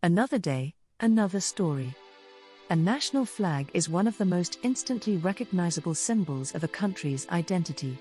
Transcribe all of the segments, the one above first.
Another day, another story. A national flag is one of the most instantly recognizable symbols of a country's identity.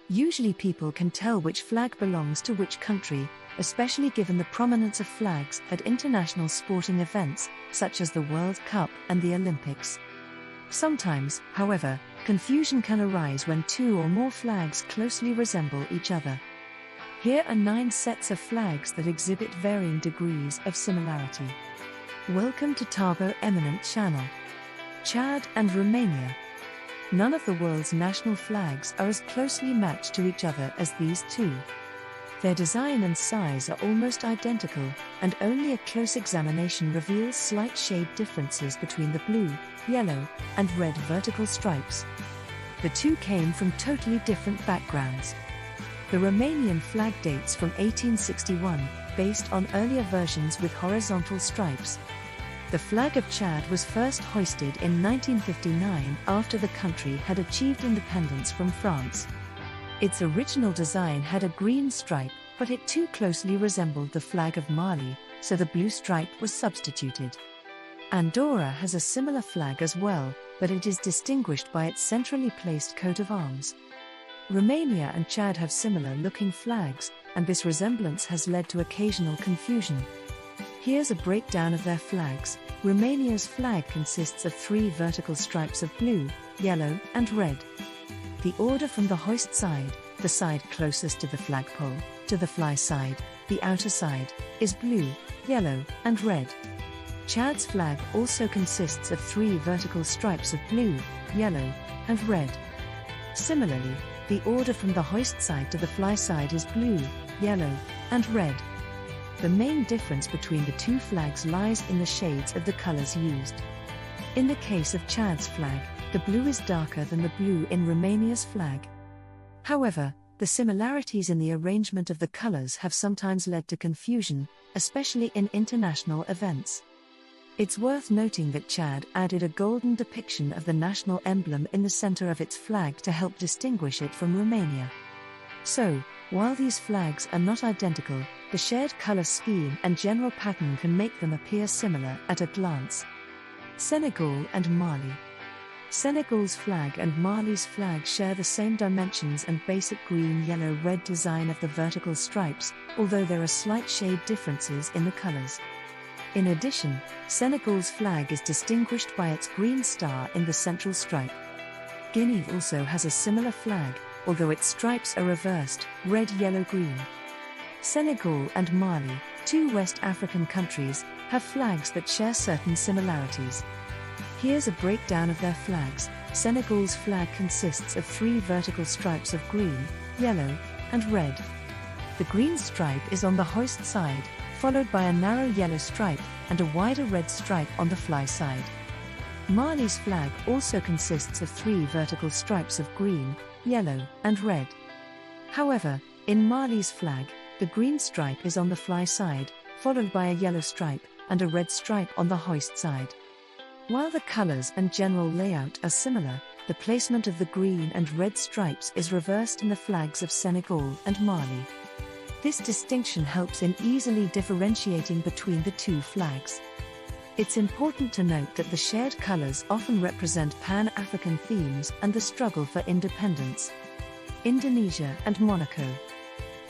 Usually people can tell which flag belongs to which country, especially given the prominence of flags at international sporting events, such as the World Cup and the Olympics. Sometimes, however, confusion can arise when two or more flags closely resemble each other. Here are 9 sets of flags that exhibit varying degrees of similarity. Welcome to Tabo Eminent Channel. Chad and Romania. None of the world's national flags are as closely matched to each other as these two. Their design and size are almost identical, and only a close examination reveals slight shade differences between the blue, yellow, and red vertical stripes. The two came from totally different backgrounds. The Romanian flag dates from 1861, based on earlier versions with horizontal stripes. The flag of Chad was first hoisted in 1959 after the country had achieved independence from France. Its original design had a green stripe, but it too closely resembled the flag of Mali, so the blue stripe was substituted. Andorra has a similar flag as well, but it is distinguished by its centrally placed coat of arms. Romania and Chad have similar-looking flags, and this resemblance has led to occasional confusion. Here's a breakdown of their flags. Romania's flag consists of 3 vertical stripes of blue, yellow, and red. The order from the hoist side, the side closest to the flagpole, to the fly side, the outer side, is blue, yellow, and red. Chad's flag also consists of 3 vertical stripes of blue, yellow, and red. Similarly, the order from the hoist side to the fly side is blue, yellow, and red. The main difference between the two flags lies in the shades of the colors used. In the case of Chad's flag, the blue is darker than the blue in Romania's flag. However, the similarities in the arrangement of the colors have sometimes led to confusion, especially in international events. It's worth noting that Chad added a golden depiction of the national emblem in the center of its flag to help distinguish it from Romania. So, while these flags are not identical, the shared color scheme and general pattern can make them appear similar at a glance. Senegal and Mali. Senegal's flag and Mali's flag share the same dimensions and basic green-yellow-red design of the vertical stripes, although there are slight shade differences in the colors. In addition, Senegal's flag is distinguished by its green star in the central stripe. Guinea also has a similar flag, although its stripes are reversed, red, yellow, green. Senegal and Mali, 2 West African countries, have flags that share certain similarities. Here's a breakdown of their flags. Senegal's flag consists of 3 vertical stripes of green, yellow, and red. The green stripe is on the hoist side, followed by a narrow yellow stripe and a wider red stripe on the fly side. Mali's flag also consists of 3 vertical stripes of green, yellow, and red. However, in Mali's flag, the green stripe is on the fly side, followed by a yellow stripe and a red stripe on the hoist side. While the colors and general layout are similar, the placement of the green and red stripes is reversed in the flags of Senegal and Mali. This distinction helps in easily differentiating between the two flags. It's important to note that the shared colors often represent Pan-African themes and the struggle for independence. Indonesia and Monaco.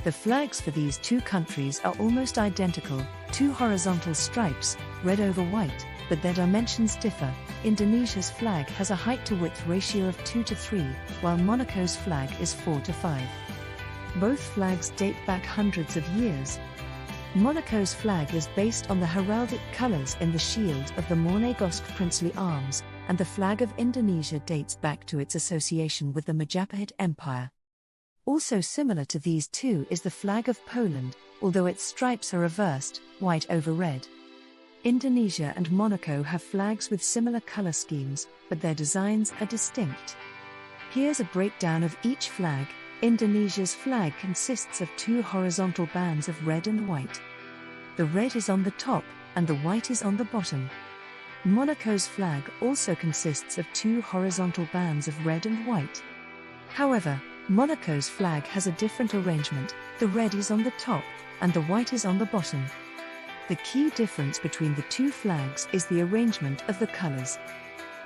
The flags for these 2 countries are almost identical, 2 horizontal stripes, red over white, but their dimensions differ. Indonesia's flag has a height-to-width ratio of 2:3, while Monaco's flag is 4:5. Both flags date back hundreds of years. Monaco's flag is based on the heraldic colors in the shield of the Monegasque princely arms, and the flag of Indonesia dates back to its association with the Majapahit Empire. Also similar to these two is the flag of Poland, although its stripes are reversed, white over red. Indonesia and Monaco have flags with similar color schemes, but their designs are distinct. Here's a breakdown of each flag. Indonesia's flag consists of 2 horizontal bands of red and white. The red is on the top, and the white is on the bottom. Monaco's flag also consists of 2 horizontal bands of red and white. However, Monaco's flag has a different arrangement. The red is on the top, and the white is on the bottom. The key difference between the two flags is the arrangement of the colors.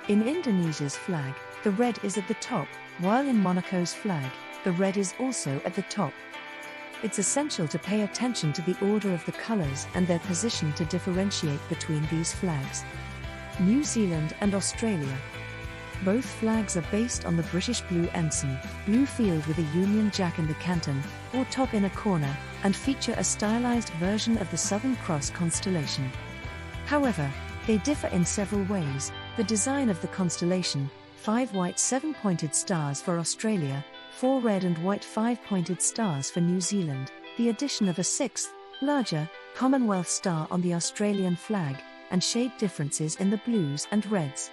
In Indonesia's flag, the red is at the top, while in Monaco's flag, the red is also at the top. It's essential to pay attention to the order of the colors and their position to differentiate between these flags. New Zealand and Australia. Both flags are based on the British blue ensign, blue field with a Union Jack in the canton, or top in a corner, and feature a stylized version of the Southern Cross constellation. However, they differ in several ways. The design of the constellation, 5 white 7-pointed stars for Australia, 4 red and white 5-pointed stars for New Zealand, the addition of a 6th, larger, Commonwealth star on the Australian flag, and shade differences in the blues and reds.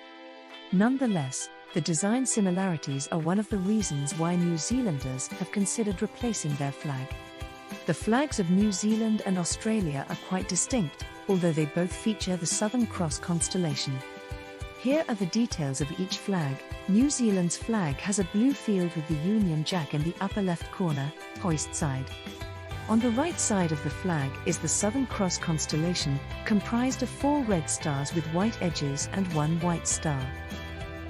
Nonetheless, the design similarities are one of the reasons why New Zealanders have considered replacing their flag. The flags of New Zealand and Australia are quite distinct, although they both feature the Southern Cross constellation. Here are the details of each flag. New Zealand's flag has a blue field with the Union Jack in the upper left corner, hoist side. On the right side of the flag is the Southern Cross constellation, comprised of 4 red stars with white edges and 1 white star.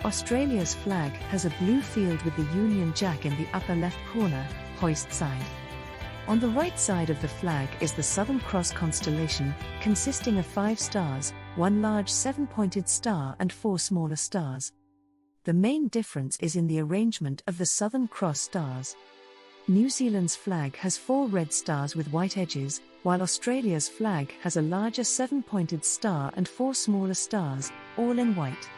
Australia's flag has a blue field with the Union Jack in the upper left corner, hoist side. On the right side of the flag is the Southern Cross constellation, consisting of 5 stars, 1 large 7-pointed star and 4 smaller stars. The main difference is in the arrangement of the Southern Cross stars. New Zealand's flag has 4 red stars with white edges, while Australia's flag has a larger 7-pointed star and 4 smaller stars, all in white.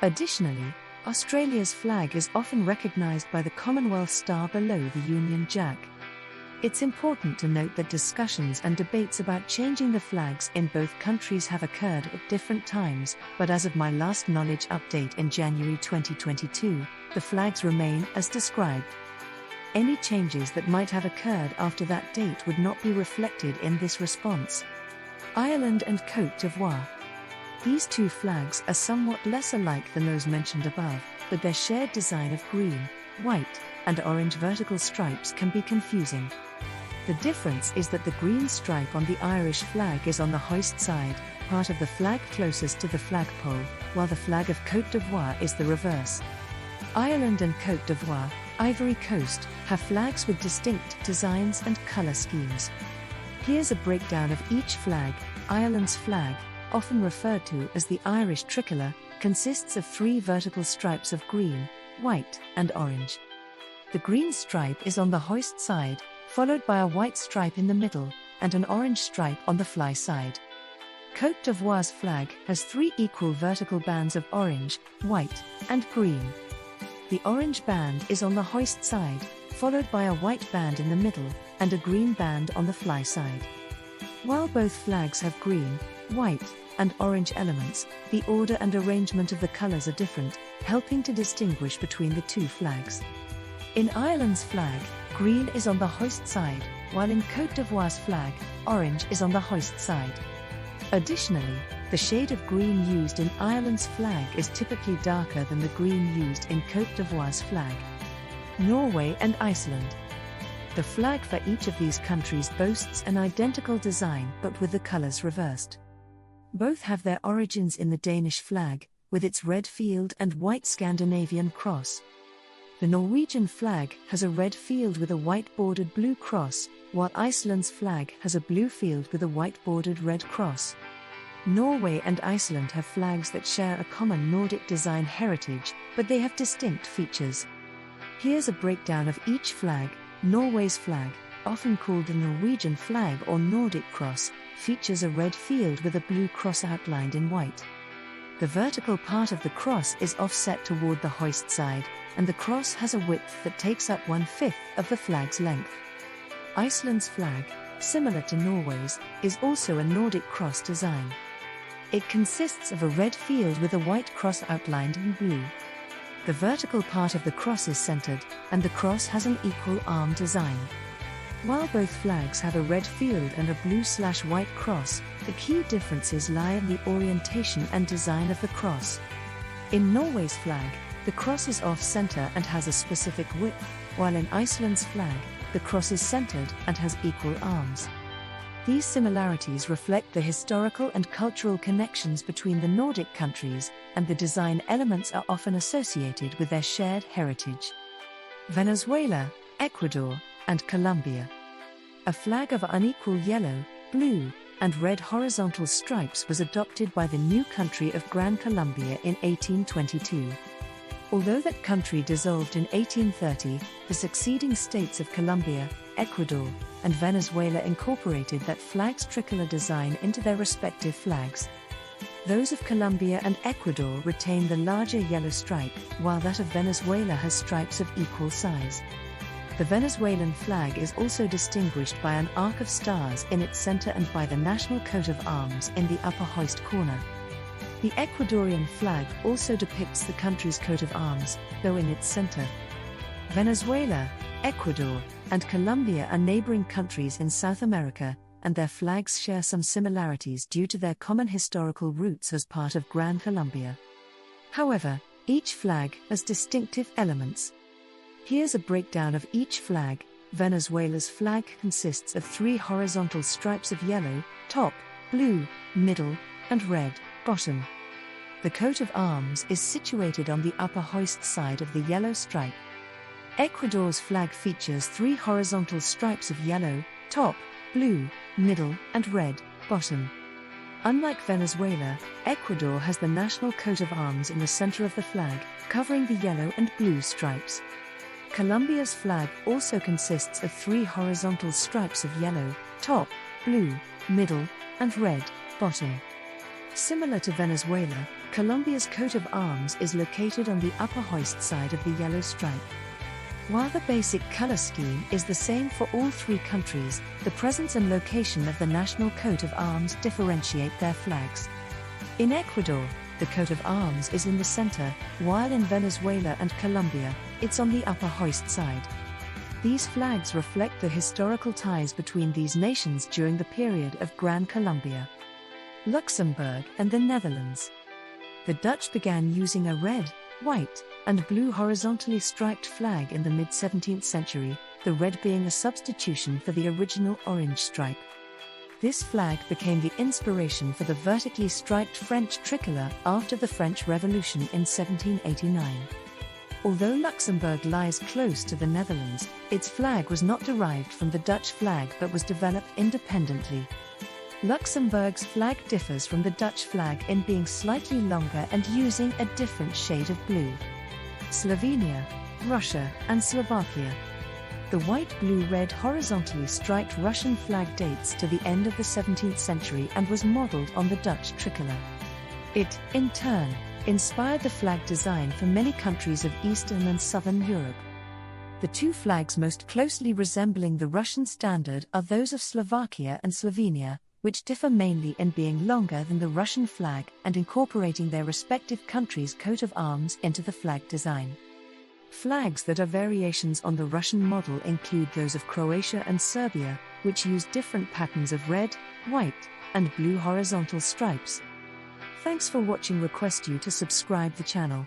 Additionally, Australia's flag is often recognised by the Commonwealth star below the Union Jack. It's important to note that discussions and debates about changing the flags in both countries have occurred at different times, but as of my last knowledge update in January 2022, the flags remain as described. Any changes that might have occurred after that date would not be reflected in this response. Ireland and Côte d'Ivoire. These two flags are somewhat less alike than those mentioned above, but their shared design of green, white, and orange vertical stripes can be confusing. The difference is that the green stripe on the Irish flag is on the hoist side, part of the flag closest to the flagpole, while the flag of Côte d'Ivoire is the reverse. Ireland and Côte d'Ivoire, Ivory Coast, have flags with distinct designs and colour schemes. Here's a breakdown of each flag. Ireland's flag, often referred to as the Irish tricolour, consists of 3 vertical stripes of green, white, and orange. The green stripe is on the hoist side, followed by a white stripe in the middle, and an orange stripe on the fly side. Côte d'Ivoire's flag has 3 equal vertical bands of orange, white, and green. The orange band is on the hoist side, followed by a white band in the middle, and a green band on the fly side. While both flags have green, white, and orange elements, the order and arrangement of the colours are different, helping to distinguish between the two flags. In Ireland's flag, green is on the hoist side, while in Côte d'Ivoire's flag, orange is on the hoist side. Additionally, the shade of green used in Ireland's flag is typically darker than the green used in Côte d'Ivoire's flag. Norway and Iceland. The flag for each of these countries boasts an identical design but with the colours reversed. Both have their origins in the Danish flag, with its red field and white Scandinavian cross. The Norwegian flag has a red field with a white-bordered blue cross, while Iceland's flag has a blue field with a white-bordered red cross. Norway and Iceland have flags that share a common Nordic design heritage, but they have distinct features. Here's a breakdown of each flag. Norway's flag, often called the Norwegian flag or Nordic cross, features a red field with a blue cross outlined in white. The vertical part of the cross is offset toward the hoist side, and the cross has a width that takes up 1/5 of the flag's length. Iceland's flag, similar to Norway's, is also a Nordic cross design. It consists of a red field with a white cross outlined in blue. The vertical part of the cross is centered, and the cross has an equal arm design. While both flags have a red field and a blue/white cross, the key differences lie in the orientation and design of the cross. In Norway's flag, the cross is off-center and has a specific width, while in Iceland's flag, the cross is centered and has equal arms. These similarities reflect the historical and cultural connections between the Nordic countries, and the design elements are often associated with their shared heritage. Venezuela, Ecuador, and Colombia. A flag of unequal yellow, blue, and red horizontal stripes was adopted by the new country of Gran Colombia in 1822. Although that country dissolved in 1830, the succeeding states of Colombia, Ecuador, and Venezuela incorporated that flag's tricolor design into their respective flags. Those of Colombia and Ecuador retain the larger yellow stripe, while that of Venezuela has stripes of equal size. The Venezuelan flag is also distinguished by an arc of stars in its center and by the national coat of arms in the upper hoist corner. The Ecuadorian flag also depicts the country's coat of arms, though in its center. Venezuela, Ecuador, and Colombia are neighboring countries in South America, and their flags share some similarities due to their common historical roots as part of Gran Colombia. However, each flag has distinctive elements. Here's a breakdown of each flag. Venezuela's flag consists of 3 horizontal stripes of yellow, top, blue, middle, and red, bottom. The coat of arms is situated on the upper hoist side of the yellow stripe. Ecuador's flag features 3 horizontal stripes of yellow, top, blue, middle, and red, bottom. Unlike Venezuela, Ecuador has the national coat of arms in the center of the flag, covering the yellow and blue stripes. Colombia's flag also consists of 3 horizontal stripes of yellow, top, blue, middle, and red, bottom. Similar to Venezuela, Colombia's coat of arms is located on the upper hoist side of the yellow stripe. While the basic color scheme is the same for all 3 countries, the presence and location of the national coat of arms differentiate their flags. In Ecuador, the coat of arms is in the center, while in Venezuela and Colombia, it's on the upper hoist side. These flags reflect the historical ties between these nations during the period of Gran Colombia. Luxembourg and the Netherlands. The Dutch began using a red, white, and blue horizontally striped flag in the mid-17th century, the red being a substitution for the original orange stripe. This flag became the inspiration for the vertically striped French tricolour after the French Revolution in 1789. Although Luxembourg lies close to the Netherlands, its flag was not derived from the Dutch flag but was developed independently. Luxembourg's flag differs from the Dutch flag in being slightly longer and using a different shade of blue. Slovenia, Russia, and Slovakia. The white-blue-red horizontally striped Russian flag dates to the end of the 17th century and was modeled on the Dutch tricolour. It, in turn, inspired the flag design for many countries of Eastern and Southern Europe. The 2 flags most closely resembling the Russian standard are those of Slovakia and Slovenia, which differ mainly in being longer than the Russian flag and incorporating their respective countries' coat of arms into the flag design. Flags that are variations on the Russian model include those of Croatia and Serbia, which use different patterns of red, white, and blue horizontal stripes. Thanks for watching. Request you to subscribe the channel.